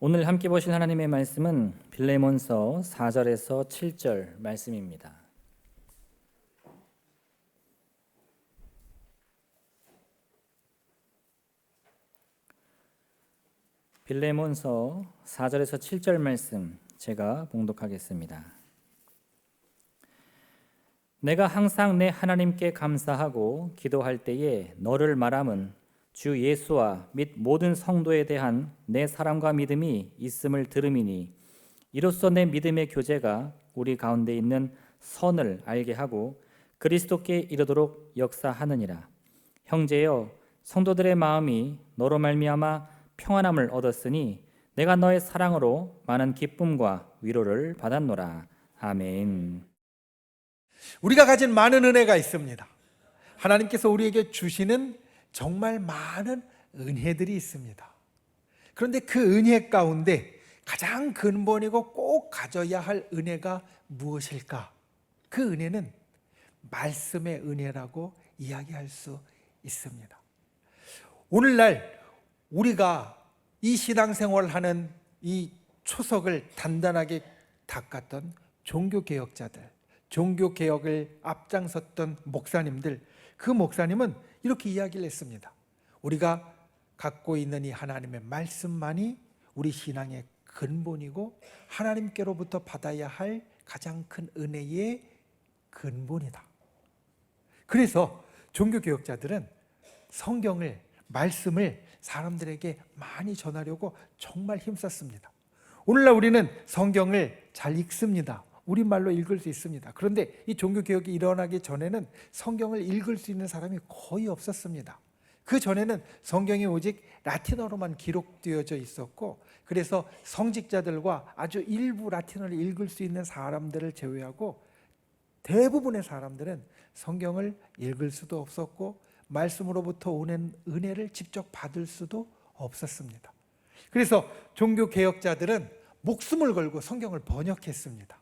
오늘 함께 보실 하나님의 말씀은 빌레몬서 4절에서 7절 말씀입니다. 빌레몬서 4절에서 7절 말씀 제가 봉독하겠습니다. 내가 항상 내 하나님께 감사하고 기도할 때에 너를 말함은 주 예수와 및 모든 성도에 대한 내 사랑과 믿음이 있음을 들음이니 이로써 내 믿음의 교제가 우리 가운데 있는 선을 알게 하고 그리스도께 이르도록 역사하느니라. 형제여, 성도들의 마음이 너로 말미암아 평안함을 얻었으니 내가 너의 사랑으로 많은 기쁨과 위로를 받았노라. 아멘. 우리가 가진 많은 은혜가 있습니다. 하나님께서 우리에게 주시는 정말 많은 은혜들이 있습니다. 그런데 그 은혜 가운데 가장 근본이고 꼭 가져야 할 은혜가 무엇일까? 그 은혜는 말씀의 은혜라고 이야기할 수 있습니다. 오늘날 우리가 이 신앙생활을 하는 이 초석을 단단하게 닦았던 종교개혁자들, 종교개혁을 앞장섰던 목사님들, 그 목사님은 이렇게 이야기를 했습니다. 우리가 갖고 있는 이 하나님의 말씀만이 우리 신앙의 근본이고 하나님께로부터 받아야 할 가장 큰 은혜의 근본이다. 그래서 종교개혁자들은 성경을, 말씀을 사람들에게 많이 전하려고 정말 힘썼습니다. 오늘날 우리는 성경을 잘 읽습니다. 우리말로 읽을 수 있습니다. 그런데 이 종교개혁이 일어나기 전에는 성경을 읽을 수 있는 사람이 거의 없었습니다. 그 전에는 성경이 오직 라틴어로만 기록되어져 있었고, 그래서 성직자들과 아주 일부 라틴어를 읽을 수 있는 사람들을 제외하고 대부분의 사람들은 성경을 읽을 수도 없었고 말씀으로부터 오는 은혜를 직접 받을 수도 없었습니다. 그래서 종교개혁자들은 목숨을 걸고 성경을 번역했습니다.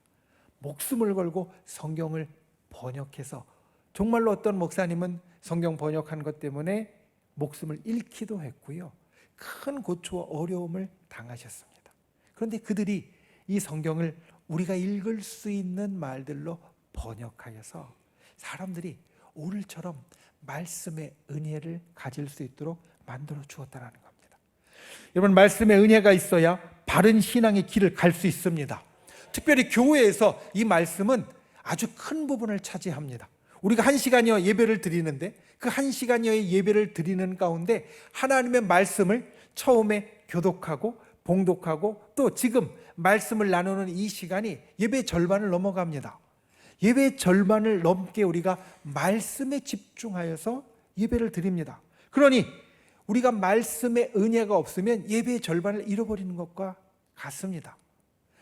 목숨을 걸고 성경을 번역해서 정말로 어떤 목사님은 성경 번역한 것 때문에 목숨을 잃기도 했고요. 큰 고초와 어려움을 당하셨습니다. 그런데 그들이 이 성경을 우리가 읽을 수 있는 말들로 번역하여서 사람들이 오늘처럼 말씀의 은혜를 가질 수 있도록 만들어 주었다는 겁니다. 여러분, 말씀의 은혜가 있어야 바른 신앙의 길을 갈 수 있습니다. 특별히 교회에서 이 말씀은 아주 큰 부분을 차지합니다. 우리가 1시간여 예배를 드리는데 그 1시간여의 예배를 드리는 가운데 하나님의 말씀을 처음에 교독하고 봉독하고 또 지금 말씀을 나누는 이 시간이 예배 절반을 넘어갑니다. 예배 절반을 넘게 우리가 말씀에 집중하여서 예배를 드립니다. 그러니 우리가 말씀의 은혜가 없으면 예배의 절반을 잃어버리는 것과 같습니다.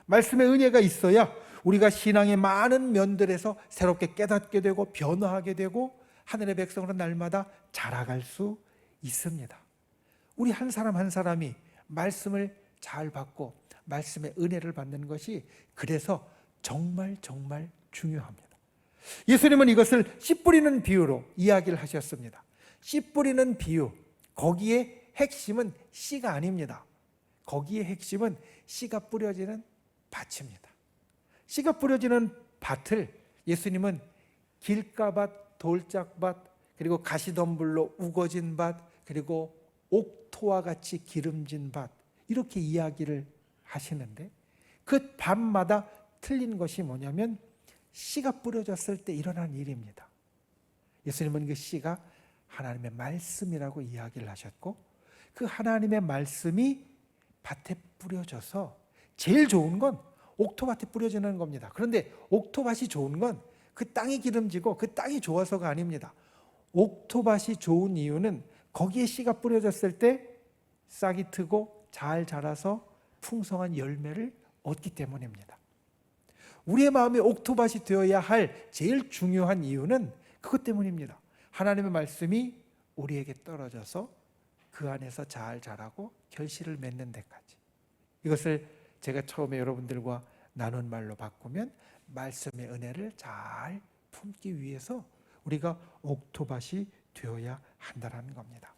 말씀의 은혜가 있어야 우리가 신앙의 많은 면들에서 새롭게 깨닫게 되고 변화하게 되고 하늘의 백성으로 날마다 자라갈 수 있습니다. 우리 한 사람 한 사람이 말씀을 잘 받고 말씀의 은혜를 받는 것이 그래서 정말 중요합니다. 예수님은 이것을 씨 뿌리는 비유로 이야기를 하셨습니다. 씨 뿌리는 비유, 거기에 핵심은 씨가 아닙니다. 거기에 핵심은 씨가 뿌려지는 밭입니다. 씨가 뿌려지는 밭을 예수님은 길가밭, 돌짝밭, 그리고 가시덤불로 우거진 밭, 그리고 옥토와 같이 기름진 밭, 이렇게 이야기를 하시는데 그 밭마다 틀린 것이 뭐냐면 씨가 뿌려졌을 때 일어난 일입니다. 예수님은 그 씨가 하나님의 말씀이라고 이야기를 하셨고 그 하나님의 말씀이 밭에 뿌려져서 제일 좋은 건 옥토밭에 뿌려지는 겁니다. 그런데 옥토밭이 좋은 건 그 땅이 기름지고 그 땅이 좋아서가 아닙니다. 옥토밭이 좋은 이유는 거기에 씨가 뿌려졌을 때 싹이 트고 잘 자라서 풍성한 열매를 얻기 때문입니다. 우리의 마음이 옥토밭이 되어야 할 제일 중요한 이유는 그것 때문입니다. 하나님의 말씀이 우리에게 떨어져서 그 안에서 잘 자라고 결실을 맺는 데까지. 이것을 제가 처음에 여러분들과 나눈 말로 바꾸면 말씀의 은혜를 잘 품기 위해서 우리가 옥토밭이 되어야 한다는 겁니다.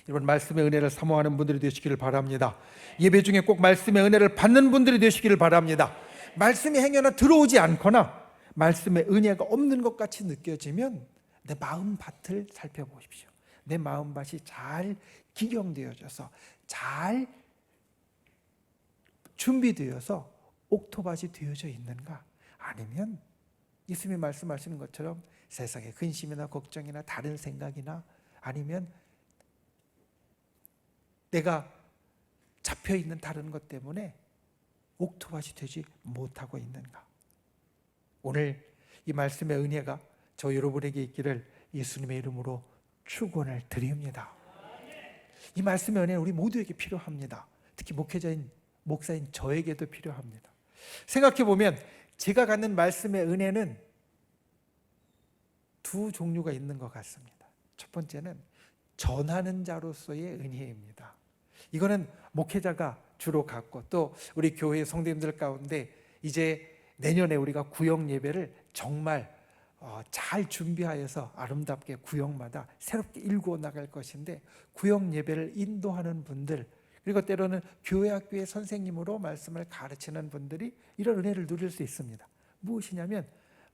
여러분 말씀의 은혜를 사모하는 분들이 되시기를 바랍니다. 예배 중에 꼭 말씀의 은혜를 받는 분들이 되시기를 바랍니다. 말씀이 행여나 들어오지 않거나 말씀의 은혜가 없는 것 같이 느껴지면 내 마음밭을 살펴보십시오. 내 마음밭이 잘 기경되어져서 잘 준비되어서 옥토밭이 되어져 있는가? 아니면 예수님이 말씀하시는 것처럼 세상의 근심이나 걱정이나 다른 생각이나 아니면 내가 잡혀있는 다른 것 때문에 옥토밭이 되지 못하고 있는가? 오늘 이 말씀의 은혜가 저 여러분에게 있기를 예수님의 이름으로 축원을 드립니다. 이 말씀의 은혜는 우리 모두에게 필요합니다. 특히 목회자인 목사인 저에게도 필요합니다. 생각해 보면 제가 갖는 말씀의 은혜는 두 종류가 있는 것 같습니다. 첫 번째는 전하는 자로서의 은혜입니다. 이거는 목회자가 주로 갖고 또 우리 교회 성도님들 가운데 이제 내년에 우리가 구역 예배를 정말 잘 준비하여서 아름답게 구역마다 새롭게 일구어 나갈 것인데 구역 예배를 인도하는 분들 그리고 때로는 교회 학교의 선생님으로 말씀을 가르치는 분들이 이런 은혜를 누릴 수 있습니다. 무엇이냐면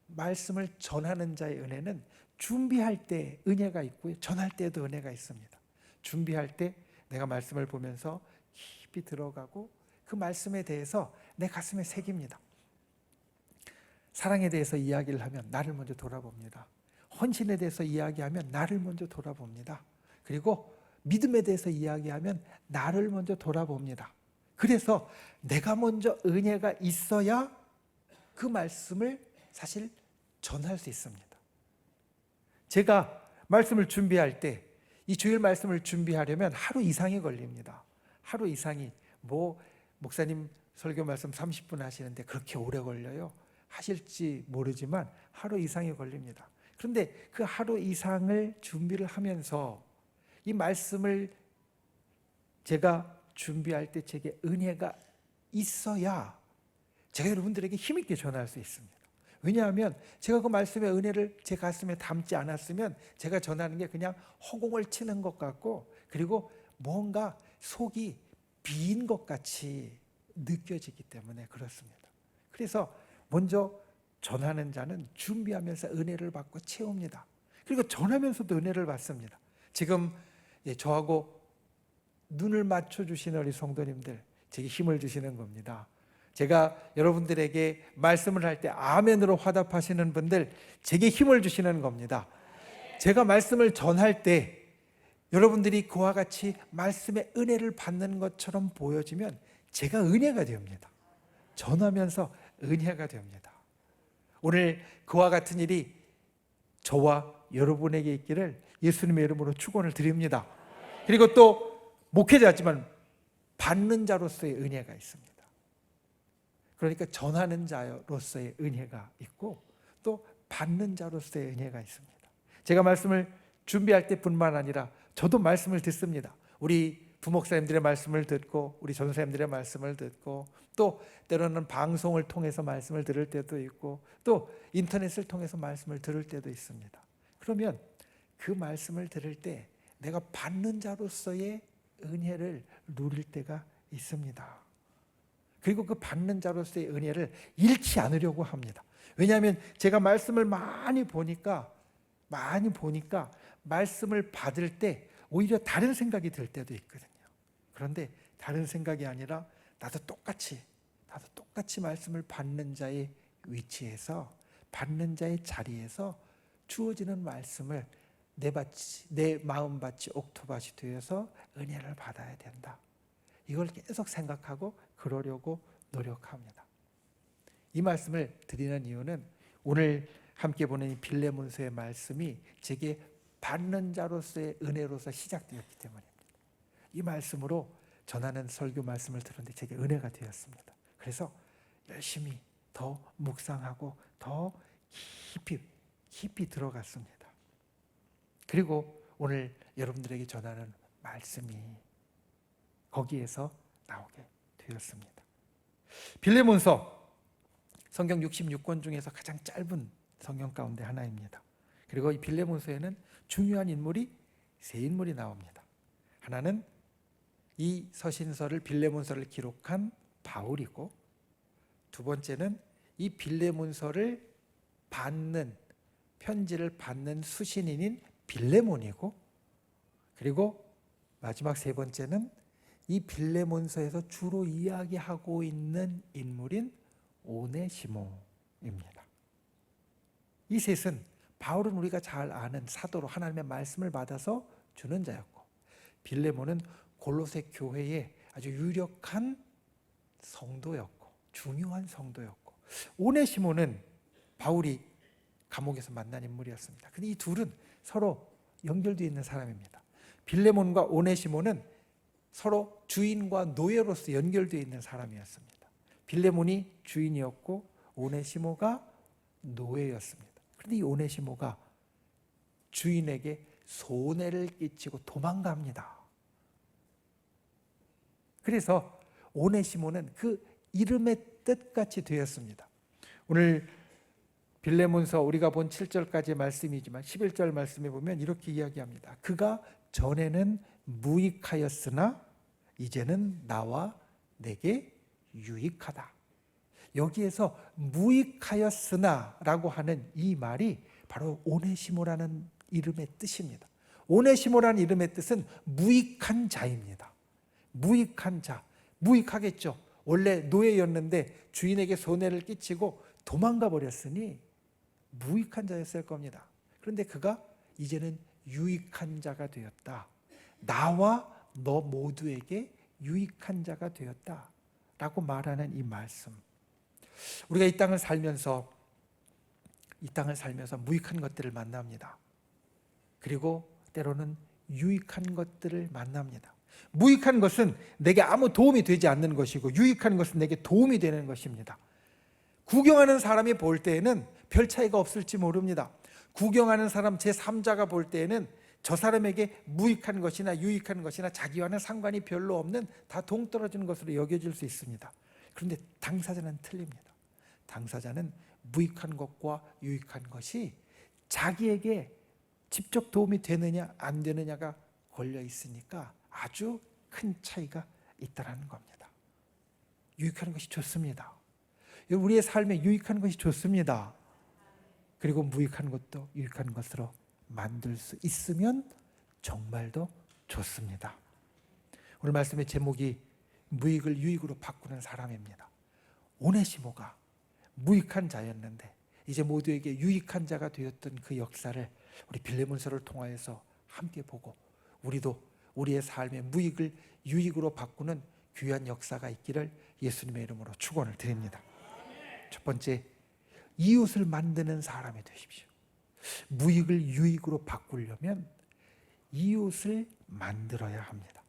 말씀을 전하는 자의 은혜는 준비할 때 은혜가 있고요. 전할 때도 은혜가 있습니다. 준비할 때 내가 말씀을 보면서 깊이 들어가고 그 말씀에 대해서 내 가슴에 새깁니다. 사랑에 대해서 이야기를 하면 나를 먼저 돌아봅니다. 헌신에 대해서 이야기하면 나를 먼저 돌아봅니다. 그리고 믿음에 대해서 이야기하면 나를 먼저 돌아봅니다. 그래서 내가 먼저 은혜가 있어야 그 말씀을 사실 전할 수 있습니다. 제가 말씀을 준비할 때 이 주일 말씀을 준비하려면 하루 이상이 걸립니다. 하루 이상이 목사님 설교 말씀 30분 하시는데 그렇게 오래 걸려요? 하실지 모르지만 하루 이상이 걸립니다. 그런데 그 하루 이상을 준비를 하면서 이 말씀을 제가 준비할 때 제게 은혜가 있어야 제가 여러분들에게 힘있게 전할 수 있습니다. 왜냐하면 제가 그 말씀의 은혜를 제 가슴에 담지 않았으면 제가 전하는 게 그냥 허공을 치는 것 같고 그리고 뭔가 속이 빈 것 같이 느껴지기 때문에 그렇습니다. 그래서 먼저 전하는 자는 준비하면서 은혜를 받고 채웁니다. 그리고 전하면서도 은혜를 받습니다. 지금 저하고 눈을 맞춰주시는 우리 성도님들 제게 힘을 주시는 겁니다. 제가 여러분들에게 말씀을 할 때 아멘으로 화답하시는 분들 제게 힘을 주시는 겁니다. 제가 말씀을 전할 때 여러분들이 그와 같이 말씀의 은혜를 받는 것처럼 보여지면 제가 은혜가 됩니다. 전하면서 은혜가 됩니다. 오늘 그와 같은 일이 저와 여러분에게 있기를 예수님의 이름으로 축원을 드립니다. 그리고 또 목회자지만 받는 자로서의 은혜가 있습니다. 그러니까 전하는 자로서의 은혜가 있고 또 받는 자로서의 은혜가 있습니다. 제가 말씀을 준비할 때뿐만 아니라 저도 말씀을 듣습니다. 우리 부목사님들의 말씀을 듣고 우리 전사님들의 말씀을 듣고 또 때로는 방송을 통해서 말씀을 들을 때도 있고 또 인터넷을 통해서 말씀을 들을 때도 있습니다. 그러면 그 말씀을 들을 때 내가 받는 자로서의 은혜를 누릴 때가 있습니다. 그리고 그 받는 자로서의 은혜를 잃지 않으려고 합니다. 왜냐하면 제가 말씀을 많이 보니까 말씀을 받을 때 오히려 다른 생각이 들 때도 있거든요. 그런데 다른 생각이 아니라 나도 똑같이 말씀을 받는 자의 위치에서 받는 자의 자리에서 주어지는 말씀을 내 마음밭이 옥토밭이 되어서 은혜를 받아야 된다. 이걸 계속 생각하고 그러려고 노력합니다. 이 말씀을 드리는 이유는 오늘 함께 보는 이 빌레몬서의 말씀이 제게 받는 자로서의 은혜로서 시작되었기 때문입니다. 이 말씀으로 전하는 설교 말씀을 들었는데 제게 은혜가 되었습니다. 그래서 열심히 더 묵상하고 더 깊이 들어갔습니다. 그리고 오늘 여러분들에게 전하는 말씀이 거기에서 나오게 되었습니다. 빌레몬서 성경 66권 중에서 가장 짧은 성경 가운데 하나입니다. 그리고 이 빌레몬서에는 중요한 인물이 세 인물이 나옵니다. 하나는 이 서신서를 빌레몬서를 기록한 바울이고, 두 번째는 이 빌레몬서를 받는 편지를 받는 수신인인 빌레몬이고, 그리고 마지막 세 번째는 이 빌레몬서에서 주로 이야기하고 있는 인물인 오네시모입니다. 이 셋은 바울은 우리가 잘 아는 사도로 하나님의 말씀을 받아서 주는 자였고, 빌레몬은 골로새 교회의 아주 유력한 성도였고 중요한 성도였고, 오네시모는 바울이 감옥에서 만난 인물이었습니다. 근데 이 둘은 서로 연결되어 있는 사람입니다. 빌레몬과 오네시모는 서로 주인과 노예로서 연결되어 있는 사람이었습니다. 빌레몬이 주인이었고 오네시모가 노예였습니다. 그런데 이 오네시모가 주인에게 손해를 끼치고 도망갑니다. 그래서 오네시모는 그 이름의 뜻같이 되었습니다. 오늘 빌레몬서 우리가 본 7절까지의 말씀이지만 11절 말씀에 보면 이렇게 이야기합니다. 그가 전에는 무익하였으나 이제는 나와 내게 유익하다. 여기에서 무익하였으나 라고 하는 이 말이 바로 오네시모라는 이름의 뜻입니다. 오네시모라는 이름의 뜻은 무익한 자입니다. 무익한 자, 무익하겠죠. 원래 노예였는데 주인에게 손해를 끼치고 도망가 버렸으니 무익한 자였을 겁니다. 그런데 그가 이제는 유익한 자가 되었다. 나와 너 모두에게 유익한 자가 되었다 라고 말하는 이 말씀. 우리가 이 땅을 살면서 무익한 것들을 만납니다. 그리고 때로는 유익한 것들을 만납니다. 무익한 것은 내게 아무 도움이 되지 않는 것이고, 유익한 것은 내게 도움이 되는 것입니다. 구경하는 사람이 볼 때에는 별 차이가 없을지 모릅니다. 구경하는 사람 제3자가 볼 때에는 저 사람에게 무익한 것이나 유익한 것이나 자기와는 상관이 별로 없는 다 동떨어지는 것으로 여겨질 수 있습니다. 그런데 당사자는 틀립니다. 당사자는 무익한 것과 유익한 것이 자기에게 직접 도움이 되느냐 안 되느냐가 걸려 있으니까 아주 큰 차이가 있다는 겁니다. 유익한 것이 좋습니다. 우리의 삶에 유익한 것이 좋습니다. 그리고 무익한 것도 유익한 것으로 만들 수 있으면 정말 더 좋습니다. 오늘 말씀의 제목이 무익을 유익으로 바꾸는 사람입니다. 오네시모가 무익한 자였는데 이제 모두에게 유익한 자가 되었던 그 역사를 우리 빌레몬서를 통하여서 함께 보고, 우리도 우리의 삶의 무익을 유익으로 바꾸는 귀한 역사가 있기를 예수님의 이름으로 축원을 드립니다. 첫 번째, 이웃을 만드는 사람이 되십시오. 무익을 유익으로 바꾸려면 이웃을 만들어야 합니다.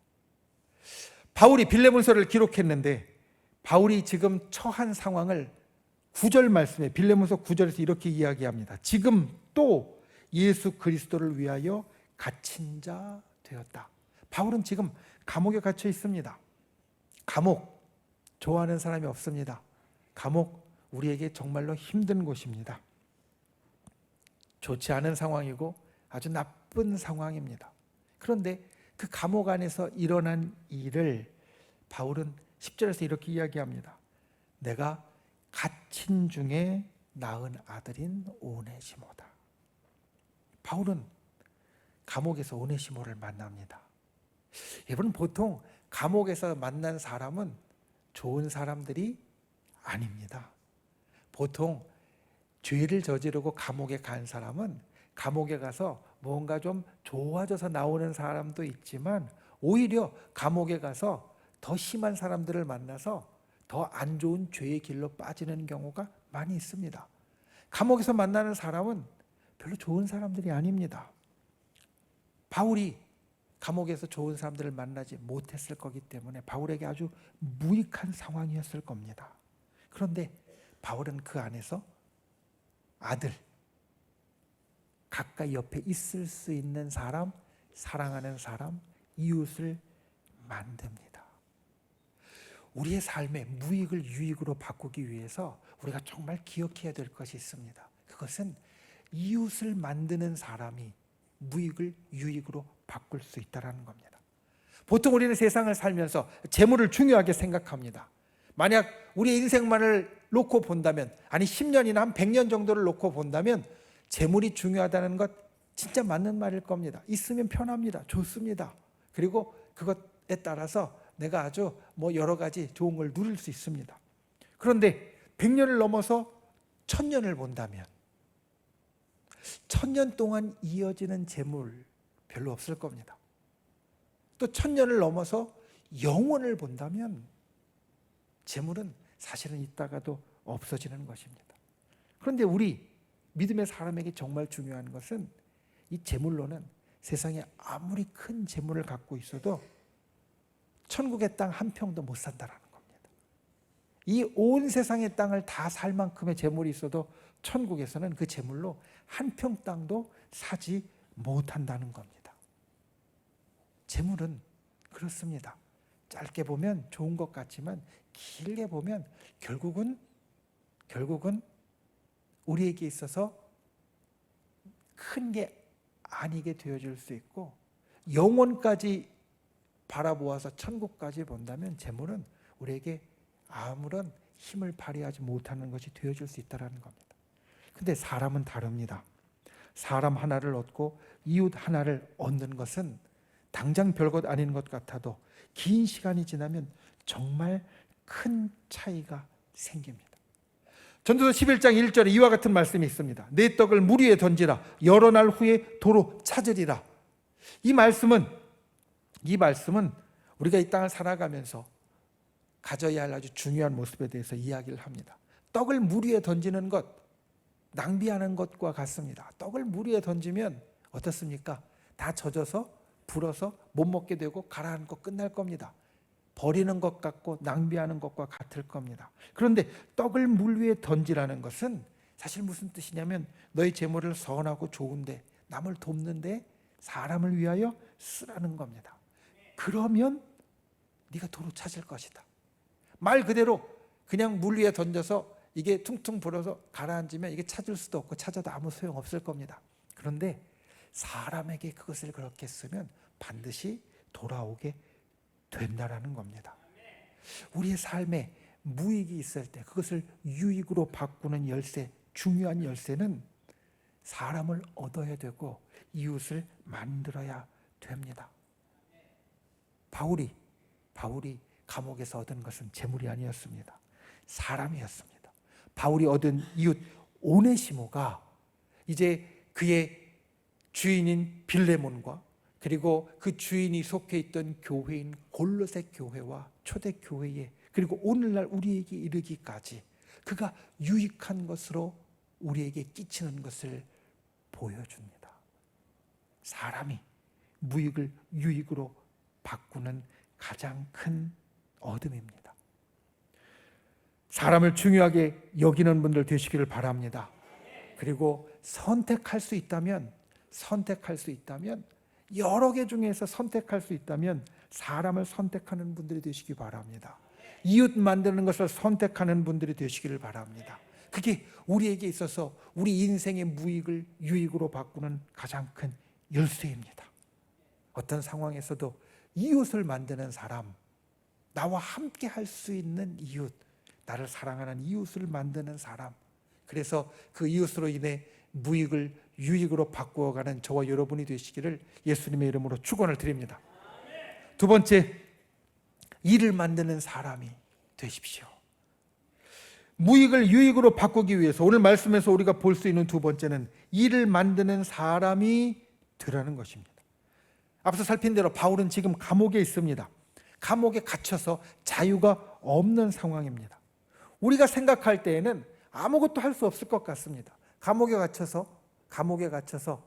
바울이 빌레몬서를 기록했는데 바울이 지금 처한 상황을 9절 말씀에, 빌레몬서 9절에서 이렇게 이야기합니다. 지금 또 예수 그리스도를 위하여 갇힌 자 되었다. 바울은 지금 감옥에 갇혀 있습니다. 감옥 좋아하는 사람이 없습니다. 감옥 우리에게 정말로 힘든 곳입니다. 좋지 않은 상황이고 아주 나쁜 상황입니다. 그런데 그 감옥 안에서 일어난 일을 바울은 10절에서 이렇게 이야기합니다. 내가 갇힌 중에 낳은 아들인 오네시모다. 바울은 감옥에서 오네시모를 만납니다. 여러분, 보통 감옥에서 만난 사람은 좋은 사람들이 아닙니다. 보통 죄를 저지르고 감옥에 간 사람은 감옥에 가서 뭔가 좀 좋아져서 나오는 사람도 있지만, 오히려 감옥에 가서 더 심한 사람들을 만나서 더 안 좋은 죄의 길로 빠지는 경우가 많이 있습니다. 감옥에서 만나는 사람은 별로 좋은 사람들이 아닙니다. 바울이 감옥에서 좋은 사람들을 만나지 못했을 거기 때문에 바울에게 아주 무익한 상황이었을 겁니다. 그런데 바울은 그 안에서 아들, 가까이 옆에 있을 수 있는 사람, 사랑하는 사람, 이웃을 만듭니다. 우리의 삶의 무익을 유익으로 바꾸기 위해서 우리가 정말 기억해야 될 것이 있습니다. 그것은 이웃을 만드는 사람이 무익을 유익으로 바꿀 수 있다는 겁니다. 보통 우리는 세상을 살면서 재물을 중요하게 생각합니다. 만약 우리의 인생만을 놓고 본다면, 아니 10년이나 한 100년 정도를 놓고 본다면 재물이 중요하다는 것 진짜 맞는 말일 겁니다. 있으면 편합니다. 좋습니다. 그리고 그것에 따라서 내가 아주 여러 가지 좋은 걸 누릴 수 있습니다. 그런데 100년을 넘어서 1000년을 본다면 1000년 동안 이어지는 재물 별로 없을 겁니다. 또 1000년을 넘어서 영원을 본다면 재물은 사실은 있다가도 없어지는 것입니다. 그런데 우리 믿음의 사람에게 정말 중요한 것은 이 재물로는 세상에 아무리 큰 재물을 갖고 있어도 천국의 땅 한 평도 못 산다라는 겁니다. 이 온 세상의 땅을 다 살 만큼의 재물이 있어도 천국에서는 그 재물로 한 평 땅도 사지 못한다는 겁니다. 재물은 그렇습니다. 짧게 보면 좋은 것 같지만 길게 보면 결국은 우리에게 있어서 큰 게 아니게 되어질 수 있고, 영원까지 바라보아서 천국까지 본다면 재물은 우리에게 아무런 힘을 발휘하지 못하는 것이 되어질 수 있다는 겁니다. 근데 사람은 다릅니다. 사람 하나를 얻고 이웃 하나를 얻는 것은 당장 별것 아닌 것 같아도 긴 시간이 지나면 정말 큰 차이가 생깁니다. 전도서 11장 1절에 이와 같은 말씀이 있습니다. 내 떡을 물 위에 던지라. 여러 날 후에 도로 찾으리라. 이 말씀은 우리가 이 땅을 살아가면서 가져야 할 아주 중요한 모습에 대해서 이야기를 합니다. 떡을 물 위에 던지는 것, 낭비하는 것과 같습니다. 떡을 물 위에 던지면 어떻습니까? 다 젖어서 불어서 못 먹게 되고 가라앉고 끝날 겁니다. 버리는 것 같고 낭비하는 것과 같을 겁니다. 그런데 떡을 물 위에 던지라는 것은 사실 무슨 뜻이냐면 너의 재물을 선하고 좋은데, 남을 돕는데, 사람을 위하여 쓰라는 겁니다. 그러면 네가 도로 찾을 것이다. 말 그대로 그냥 물 위에 던져서 이게 퉁퉁 불어서 가라앉으면 이게 찾을 수도 없고 찾아도 아무 소용없을 겁니다. 그런데 사람에게 그것을 그렇게 쓰면 반드시 돌아오게 된다라는 겁니다. 우리의 삶에 무익이 있을 때 그것을 유익으로 바꾸는 열쇠, 중요한 열쇠는 사람을 얻어야 되고 이웃을 만들어야 됩니다. 바울이 감옥에서 얻은 것은 재물이 아니었습니다. 사람이었습니다. 바울이 얻은 이웃 오네시모가 이제 그의 주인인 빌레몬과 그리고 그 주인이 속해 있던 교회인 골로새 교회와 초대교회에, 그리고 오늘날 우리에게 이르기까지 그가 유익한 것으로 우리에게 끼치는 것을 보여줍니다. 사람이 무익을 유익으로 바꾸는 가장 큰 어둠입니다. 사람을 중요하게 여기는 분들 되시기를 바랍니다. 그리고 선택할 수 있다면 여러 개 중에서 선택할 수 있다면 사람을 선택하는 분들이 되시기 바랍니다. 이웃 만드는 것을 선택하는 분들이 되시기를 바랍니다. 그게 우리에게 있어서 우리 인생의 무익을 유익으로 바꾸는 가장 큰 열쇠입니다. 어떤 상황에서도 이웃을 만드는 사람, 나와 함께 할 수 있는 이웃, 나를 사랑하는 이웃을 만드는 사람, 그래서 그 이웃으로 인해 무익을 유익으로 바꾸어가는 저와 여러분이 되시기를 예수님의 이름으로 축원을 드립니다. 두 번째, 일을 만드는 사람이 되십시오. 무익을 유익으로 바꾸기 위해서 오늘 말씀에서 우리가 볼 수 있는 두 번째는 일을 만드는 사람이 되라는 것입니다. 앞서 살핀 대로 바울은 지금 감옥에 있습니다. 감옥에 갇혀서 자유가 없는 상황입니다. 우리가 생각할 때에는 아무것도 할 수 없을 것 같습니다. 감옥에 갇혀서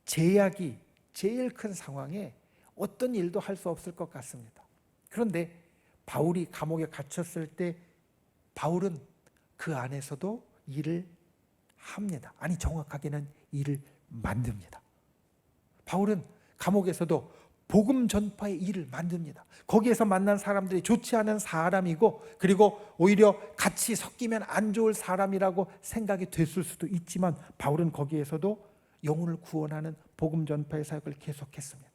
제약이 제일 큰 상황에 어떤 일도 할 수 없을 것 같습니다. 그런데 바울이 감옥에 갇혔을 때 바울은 그 안에서도 일을 합니다. 아니, 정확하게는 일을 만듭니다. 바울은 감옥에서도 복음 전파의 일을 만듭니다. 거기에서 만난 사람들이 좋지 않은 사람이고, 그리고 오히려 같이 섞이면 안 좋을 사람이라고 생각이 됐을 수도 있지만 바울은 거기에서도 영혼을 구원하는 복음 전파의 사역을 계속했습니다.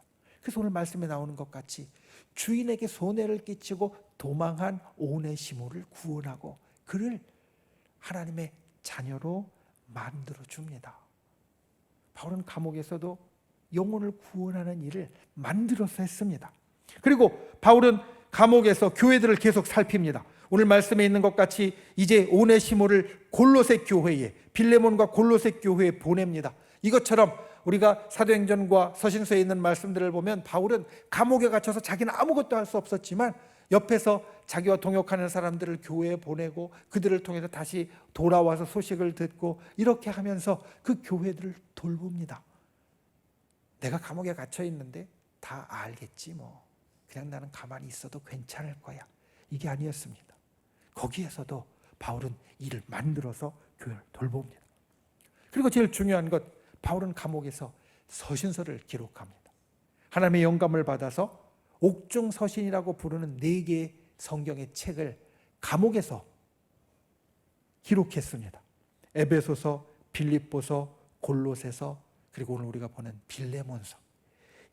그래서 오늘 말씀에 나오는 것 같이 주인에게 손해를 끼치고 도망한 오네시모를 구원하고 그를 하나님의 자녀로 만들어 줍니다. 바울은 감옥에서도 영혼을 구원하는 일을 만들어서 했습니다. 그리고 바울은 감옥에서 교회들을 계속 살핍니다. 오늘 말씀에 있는 것 같이 이제 오네시모를 골로새 교회에, 빌레몬과 골로새 교회에 보냅니다. 이것처럼 우리가 사도행전과 서신서에 있는 말씀들을 보면 바울은 감옥에 갇혀서 자기는 아무것도 할 수 없었지만 옆에서 자기와 동역하는 사람들을 교회에 보내고 그들을 통해서 다시 돌아와서 소식을 듣고 이렇게 하면서 그 교회들을 돌봅니다. 내가 감옥에 갇혀 있는데 다 알겠지 뭐. 그냥 나는 가만히 있어도 괜찮을 거야. 이게 아니었습니다. 거기에서도 바울은 일을 만들어서 교회를 돌봅니다. 그리고 제일 중요한 것, 바울은 감옥에서 서신서를 기록합니다. 하나님의 영감을 받아서 옥중 서신이라고 부르는 4개의 성경의 책을 감옥에서 기록했습니다. 에베소서, 빌립보서, 골로새서, 그리고 오늘 우리가 보는 빌레몬서,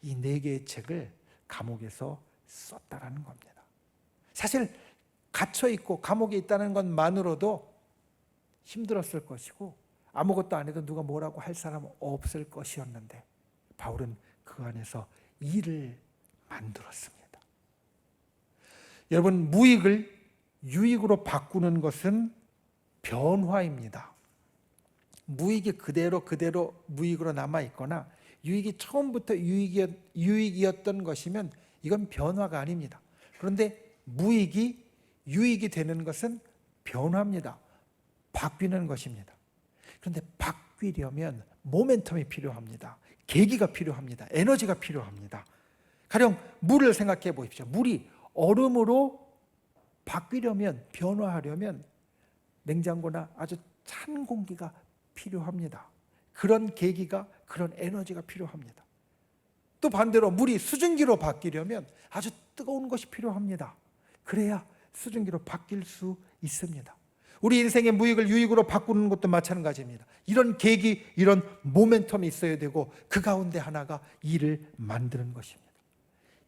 이 4개의 책을 감옥에서 썼다라는 겁니다. 사실 갇혀 있고 감옥에 있다는 것만으로도 힘들었을 것이고 아무것도 안 해도 누가 뭐라고 할 사람 없을 것이었는데 바울은 그 안에서 일을 만들었습니다. 여러분, 무익을 유익으로 바꾸는 것은 변화입니다. 무익이 그대로 무익으로 남아있거나 유익이 처음부터 유익이었던 것이면 이건 변화가 아닙니다. 그런데 무익이 유익이 되는 것은 변화입니다. 바뀌는 것입니다. 그런데 바뀌려면 모멘텀이 필요합니다. 계기가 필요합니다. 에너지가 필요합니다. 가령 물을 생각해 보십시오. 물이 얼음으로 바뀌려면, 변화하려면 냉장고나 아주 찬 공기가 필요합니다. 그런 계기가, 그런 에너지가 필요합니다. 또 반대로 물이 수증기로 바뀌려면 아주 뜨거운 것이 필요합니다. 그래야 수증기로 바뀔 수 있습니다. 우리 인생의 무익을 유익으로 바꾸는 것도 마찬가지입니다. 이런 계기, 이런 모멘텀이 있어야 되고 그 가운데 하나가 일을 만드는 것입니다.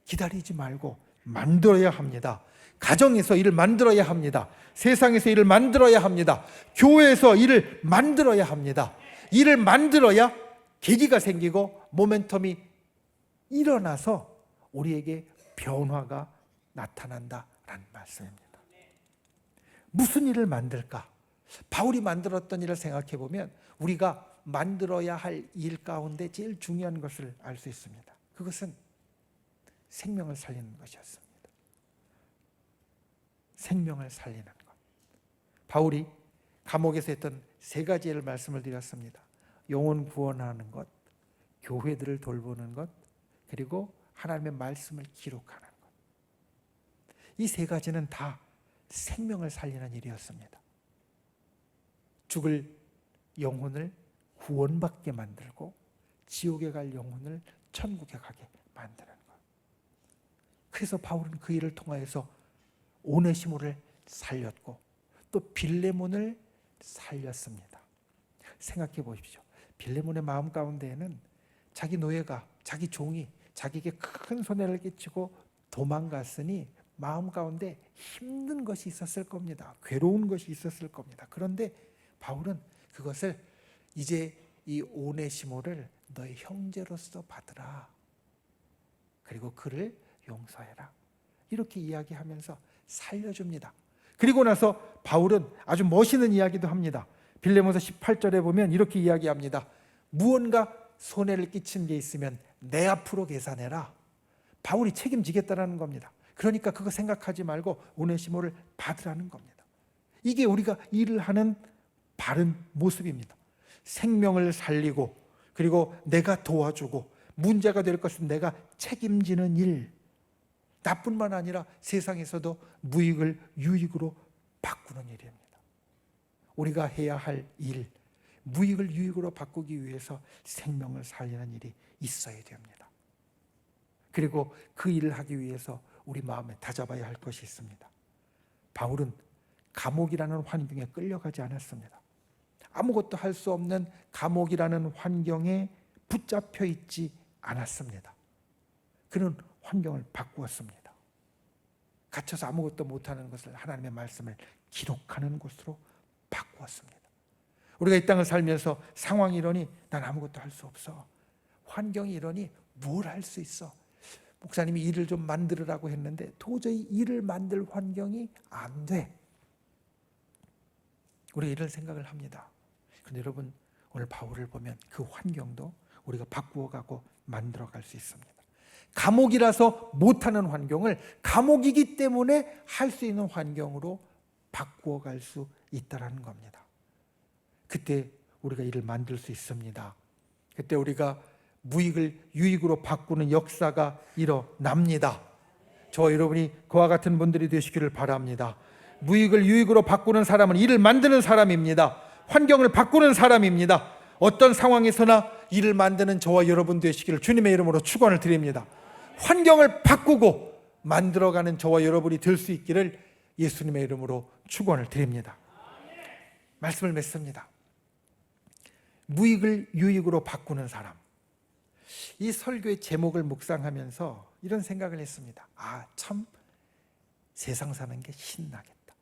기다리지 말고 만들어야 합니다. 가정에서 일을 만들어야 합니다. 세상에서 일을 만들어야 합니다. 교회에서 일을 만들어야 합니다. 일을 만들어야 계기가 생기고 모멘텀이 일어나서 우리에게 변화가 나타난다라는 말씀입니다. 무슨 일을 만들까? 바울이 만들었던 일을 생각해 보면 우리가 만들어야 할 일 가운데 제일 중요한 것을 알 수 있습니다. 그것은 생명을 살리는 것이었습니다. 생명을 살리는 것. 바울이 감옥에서 했던 3가지 일을 말씀을 드렸습니다. 영혼 구원하는 것, 교회들을 돌보는 것, 그리고 하나님의 말씀을 기록하는 것. 이 3가지는 다 생명을 살리는 일이었습니다. 죽을 영혼을 구원받게 만들고 지옥에 갈 영혼을 천국에 가게 만드는 것. 그래서 바울은 그 일을 통하여서 오네시모를 살렸고 또 빌레몬을 살렸습니다. 생각해 보십시오. 빌레몬의 마음 가운데에는 자기 노예가, 자기 종이 자기에게 큰 손해를 끼치고 도망갔으니 마음 가운데 힘든 것이 있었을 겁니다. 괴로운 것이 있었을 겁니다. 그런데 바울은 그것을 이제 이 오네시모를 너의 형제로서 받으라. 그리고 그를 용서해라. 이렇게 이야기하면서 살려줍니다. 그리고 나서 바울은 아주 멋있는 이야기도 합니다. 빌레몬서 18절에 보면 이렇게 이야기합니다. 무언가 손해를 끼친 게 있으면 내 앞으로 계산해라. 바울이 책임지겠다라는 겁니다. 그러니까 그거 생각하지 말고 오네시모를 받으라는 겁니다. 이게 우리가 일을 하는 바른 모습입니다. 생명을 살리고 그리고 내가 도와주고 문제가 될 것은 내가 책임지는 일. 나뿐만 아니라 세상에서도 무익을 유익으로 바꾸는 일입니다. 우리가 해야 할 일, 무익을 유익으로 바꾸기 위해서 생명을 살리는 일이 있어야 됩니다. 그리고 그 일을 하기 위해서 우리 마음에 다잡아야 할 것이 있습니다. 바울은 감옥이라는 환경에 끌려가지 않았습니다. 아무것도 할 수 없는 감옥이라는 환경에 붙잡혀 있지 않았습니다. 그런 환경을 바꾸었습니다. 갇혀서 아무것도 못하는 것을 하나님의 말씀을 기록하는 곳으로 바꾸었습니다. 우리가 이 땅을 살면서 상황이 이러니 난 아무것도 할 수 없어. 환경이 이러니 뭘 할 수 있어. 목사님이 일을 좀 만들으라고 했는데 도저히 일을 만들 환경이 안 돼. 우리가 이런 생각을 합니다. 그런데 여러분, 오늘 바울을 보면 그 환경도 우리가 바꾸어가고 만들어갈 수 있습니다. 감옥이라서 못하는 환경을 감옥이기 때문에 할 수 있는 환경으로 바꾸어갈 수 있다는 겁니다. 그때 우리가 일을 만들 수 있습니다. 그때 우리가 무익을 유익으로 바꾸는 역사가 일어납니다. 저와 여러분이 그와 같은 분들이 되시기를 바랍니다. 무익을 유익으로 바꾸는 사람은 일을 만드는 사람입니다. 환경을 바꾸는 사람입니다. 어떤 상황에서나 일을 만드는 저와 여러분 되시기를 주님의 이름으로 축원을 드립니다. 환경을 바꾸고 만들어가는 저와 여러분이 될 수 있기를 예수님의 이름으로 축원을 드립니다. 말씀을 맺습니다. 무익을 유익으로 바꾸는 사람. 이 설교의 제목을 묵상하면서 이런 생각을 했습니다. 아, 참 세상 사는 게 신나겠다.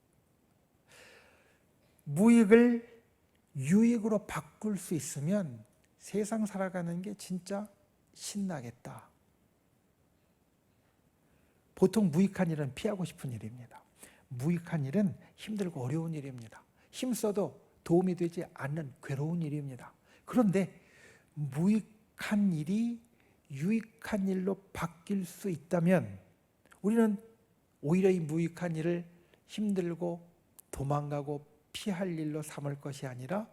무익을 유익으로 바꿀 수 있으면 세상 살아가는 게 진짜 신나겠다. 보통 무익한 일은 피하고 싶은 일입니다. 무익한 일은 힘들고 어려운 일입니다. 힘써도 도움이 되지 않는 괴로운 일입니다. 그런데 무익한 일이 유익한 일로 바뀔 수 있다면 우리는 오히려 이 무익한 일을 힘들고 도망가고 피할 일로 삼을 것이 아니라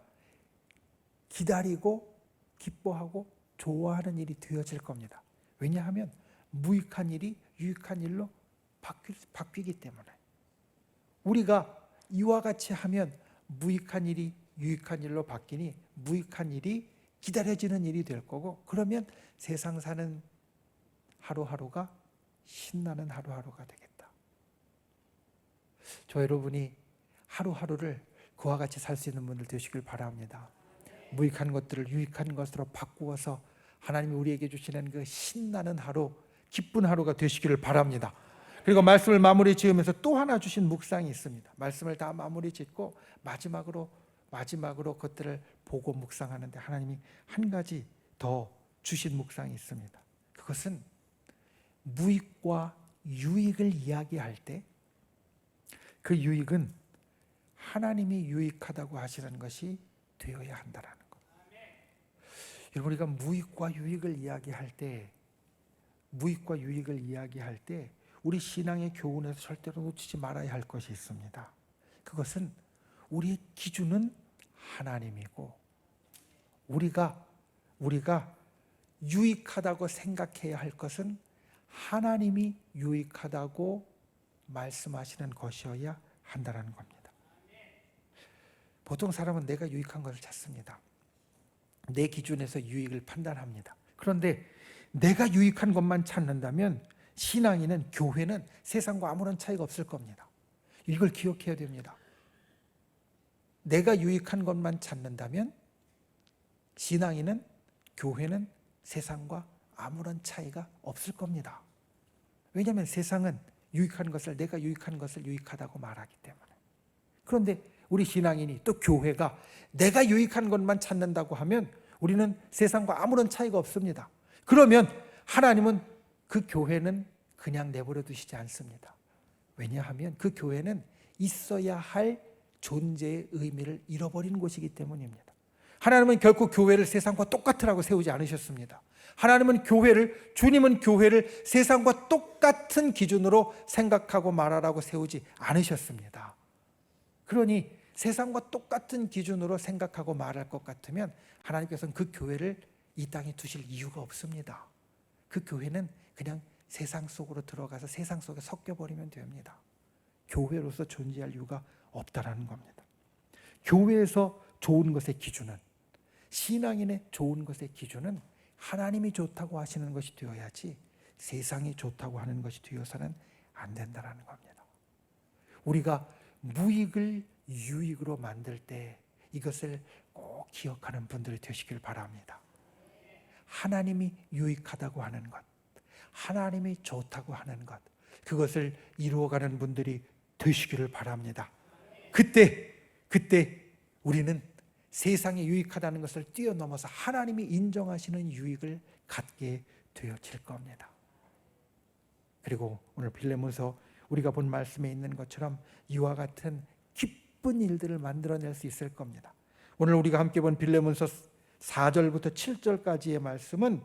기다리고 기뻐하고 좋아하는 일이 되어질 겁니다. 왜냐하면 무익한 일이 유익한 일로 바뀌기 때문에. 우리가 이와 같이 하면 무익한 일이 유익한 일로 바뀌니 무익한 일이 기다려지는 일이 될 거고, 그러면 세상 사는 하루하루가 신나는 하루하루가 되겠다. 저 여러분이 하루하루를 그와 같이 살 수 있는 분들 되시길 바랍니다. 무익한 것들을 유익한 것으로 바꾸어서 하나님이 우리에게 주시는 그 신나는 하루, 기쁜 하루가 되시기를 바랍니다. 그리고 말씀을 마무리 지으면서 또 하나 주신 묵상이 있습니다. 말씀을 다 마무리 짓고 마지막으로 그것들을 보고 묵상하는데 하나님이 한 가지 더 주신 묵상이 있습니다. 그것은 무익과 유익을 이야기할 때 그 유익은 하나님이 유익하다고 하시는 것이 되어야 한다라는 것. 여러분, 우리가 무익과 유익을 이야기할 때 우리 신앙의 교훈에서 절대로 놓치지 말아야 할 것이 있습니다. 그것은 우리의 기준은 하나님이고 우리가 유익하다고 생각해야 할 것은 하나님이 유익하다고 말씀하시는 것이어야 한다는 겁니다. 보통 사람은 내가 유익한 것을 찾습니다. 내 기준에서 유익을 판단합니다. 그런데 내가 유익한 것만 찾는다면 신앙인은, 교회는 세상과 아무런 차이가 없을 겁니다. 이걸 기억해야 됩니다. 내가 유익한 것만 찾는다면 신앙인은, 교회는 세상과 아무런 차이가 없을 겁니다. 왜냐하면 세상은 유익한 것을, 내가 유익한 것을 유익하다고 말하기 때문에. 그런데 우리 신앙인이, 또 교회가 내가 유익한 것만 찾는다고 하면 우리는 세상과 아무런 차이가 없습니다. 그러면 하나님은 그 교회는 그냥 내버려 두시지 않습니다. 왜냐하면 그 교회는 있어야 할 존재의 의미를 잃어버린 곳이기 때문입니다. 하나님은 결코 교회를 세상과 똑같으라고 세우지 않으셨습니다. 주님은 교회를 세상과 똑같은 기준으로 생각하고 말하라고 세우지 않으셨습니다. 그러니 세상과 똑같은 기준으로 생각하고 말할 것 같으면 하나님께서는 그 교회를 이 땅에 두실 이유가 없습니다. 그 교회는 그냥 세상 속으로 들어가서 세상 속에 섞여버리면 됩니다. 교회로서 존재할 이유가 없다라는 겁니다. 교회에서 좋은 것의 기준은, 신앙인의 좋은 것의 기준은 하나님이 좋다고 하시는 것이 되어야지 세상이 좋다고 하는 것이 되어서는 안 된다는 겁니다. 우리가 무익을 유익으로 만들 때 이것을 꼭 기억하는 분들이 되시길 바랍니다. 하나님이 유익하다고 하는 것, 하나님이 좋다고 하는 것, 그것을 이루어가는 분들이 되시기를 바랍니다. 그때 우리는 세상에 유익하다는 것을 뛰어넘어서 하나님이 인정하시는 유익을 갖게 되어질 겁니다. 그리고 오늘 빌레몬서 우리가 본 말씀에 있는 것처럼 이와 같은 기쁜 일들을 만들어낼 수 있을 겁니다. 오늘 우리가 함께 본 빌레몬서 4절부터 7절까지의 말씀은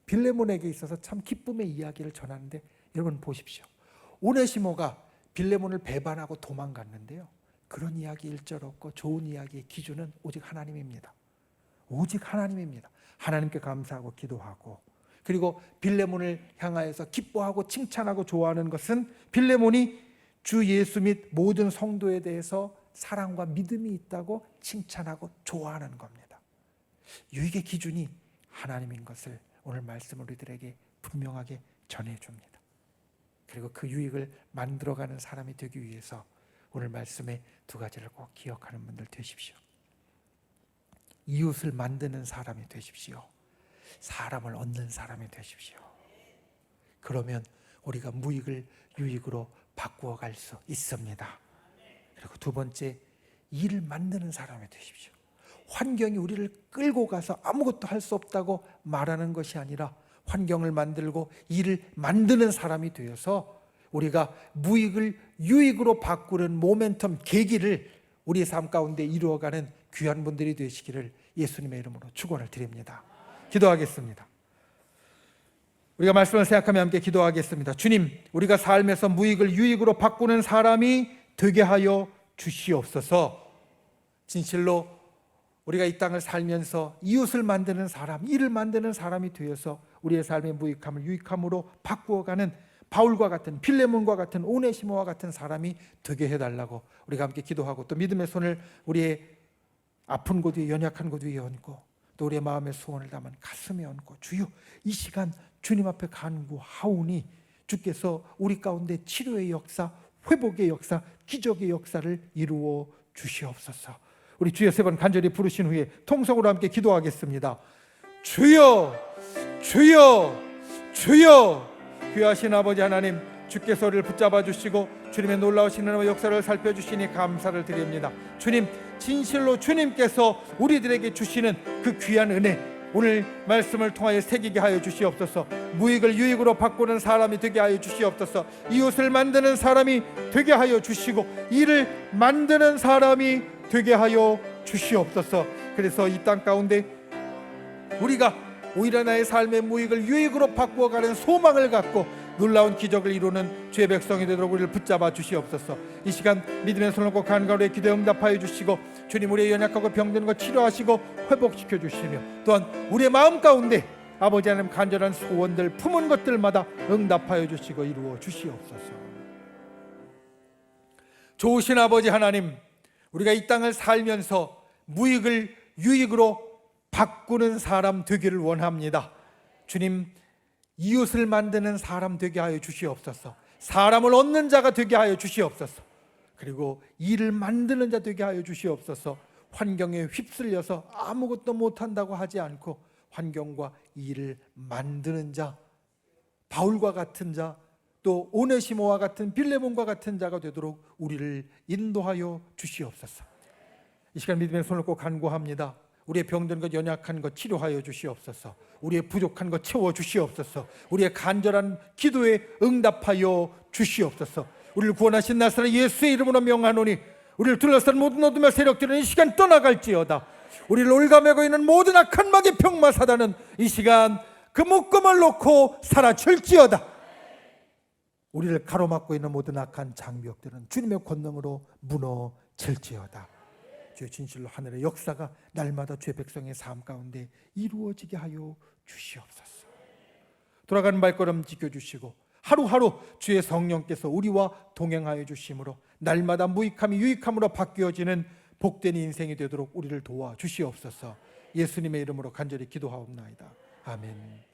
빌레몬에게 있어서 참 기쁨의 이야기를 전하는데, 여러분 보십시오. 오네시모가 빌레몬을 배반하고 도망갔는데요, 그런 이야기 일절 없고 좋은 이야기의 기준은 오직 하나님입니다. 오직 하나님입니다. 하나님께 감사하고 기도하고, 그리고 빌레몬을 향하여서 기뻐하고 칭찬하고 좋아하는 것은 빌레몬이 주 예수 및 모든 성도에 대해서 사랑과 믿음이 있다고 칭찬하고 좋아하는 겁니다. 유익의 기준이 하나님인 것을 오늘 말씀을 우리들에게 분명하게 전해줍니다. 그리고 그 유익을 만들어가는 사람이 되기 위해서 오늘 말씀의 두 가지를 꼭 기억하는 분들 되십시오. 이웃을 만드는 사람이 되십시오. 사람을 얻는 사람이 되십시오. 그러면 우리가 무익을 유익으로 바꾸어 갈 수 있습니다. 그리고 두 번째, 일을 만드는 사람이 되십시오. 환경이 우리를 끌고 가서 아무것도 할 수 없다고 말하는 것이 아니라 환경을 만들고 일을 만드는 사람이 되어서 우리가 무익을 유익으로 바꾸는 모멘텀, 계기를 우리의 삶 가운데 이루어가는 귀한 분들이 되시기를 예수님의 이름으로 축원을 드립니다. 기도하겠습니다. 우리가 말씀을 생각하며 함께 기도하겠습니다. 주님, 우리가 삶에서 무익을 유익으로 바꾸는 사람이 되게 하여 주시옵소서. 진실로 우리가 이 땅을 살면서 이웃을 만드는 사람, 일을 만드는 사람이 되어서 우리의 삶의 무익함을 유익함으로 바꾸어가는 바울과 같은, 빌레몬과 같은, 오네시모와 같은 사람이 되게 해달라고 우리가 함께 기도하고, 또 믿음의 손을 우리의 아픈 곳 위에, 연약한 곳 위에 얹고, 또 우리의 마음의 소원을 담은 가슴에 얹고, 주여 이 시간 주님 앞에 간구하오니 주께서 우리 가운데 치료의 역사, 회복의 역사, 기적의 역사를 이루어 주시옵소서. 우리 주여 세 번 간절히 부르신 후에 통성으로 함께 기도하겠습니다. 주여, 주여, 주여. 귀하신 아버지 하나님, 주께서 우리를 붙잡아 주시고 주님의 놀라우신 은혜와 역사를 살펴주시니 감사를 드립니다. 주님, 진실로 주님께서 우리들에게 주시는 그 귀한 은혜, 오늘 말씀을 통하여 새기게 하여 주시옵소서. 무익을 유익으로 바꾸는 사람이 되게 하여 주시옵소서. 이웃을 만드는 사람이 되게 하여 주시고 일을 만드는 사람이 되게 하여 주시옵소서. 그래서 이 땅 가운데 우리가 오히려 나의 삶의 무익을 유익으로 바꾸어가는 소망을 갖고 놀라운 기적을 이루는 주의 백성이 되도록 우리를 붙잡아 주시옵소서. 이 시간 믿음의 손을 꼭 간가로에 기도에 응답하여 주시고, 주님 우리의 연약하고 병든 것 치료하시고 회복시켜 주시며, 또한 우리의 마음 가운데 아버지 하나님 간절한 소원들, 품은 것들마다 응답하여 주시고 이루어 주시옵소서. 좋으신 아버지 하나님, 우리가 이 땅을 살면서 무익을 유익으로 바꾸는 사람 되기를 원합니다. 주님, 이웃을 만드는 사람 되게 하여 주시옵소서. 사람을 얻는 자가 되게 하여 주시옵소서. 그리고 일을 만드는 자 되게 하여 주시옵소서. 환경에 휩쓸려서 아무것도 못한다고 하지 않고 환경과 일을 만드는 자, 바울과 같은 자, 또 오네시모와 같은, 빌레몬과 같은 자가 되도록 우리를 인도하여 주시옵소서. 이 시간 믿음의 손을 꼭 간구합니다. 우리의 병든 것, 연약한 것 치료하여 주시옵소서. 우리의 부족한 것 채워 주시옵소서. 우리의 간절한 기도에 응답하여 주시옵소서. 우리를 구원하신 나사렛 예수의 이름으로 명하노니 우리를 둘러싼 모든 어둠의 세력들은 이 시간 떠나갈지어다. 우리를 올가매고 있는 모든 악한 마귀 병마 사단은 이 시간 그 묶음을 놓고 사라질지어다. 우리를 가로막고 있는 모든 악한 장벽들은 주님의 권능으로 무너질지어다. 주의 진실로 하늘의 역사가 날마다 주의 백성의 삶 가운데 이루어지게 하여 주시옵소서. 돌아가는 발걸음 지켜주시고 하루하루 주의 성령께서 우리와 동행하여 주심으로 날마다 무익함이 유익함으로 바뀌어지는 복된 인생이 되도록 우리를 도와 주시옵소서. 예수님의 이름으로 간절히 기도하옵나이다. 아멘.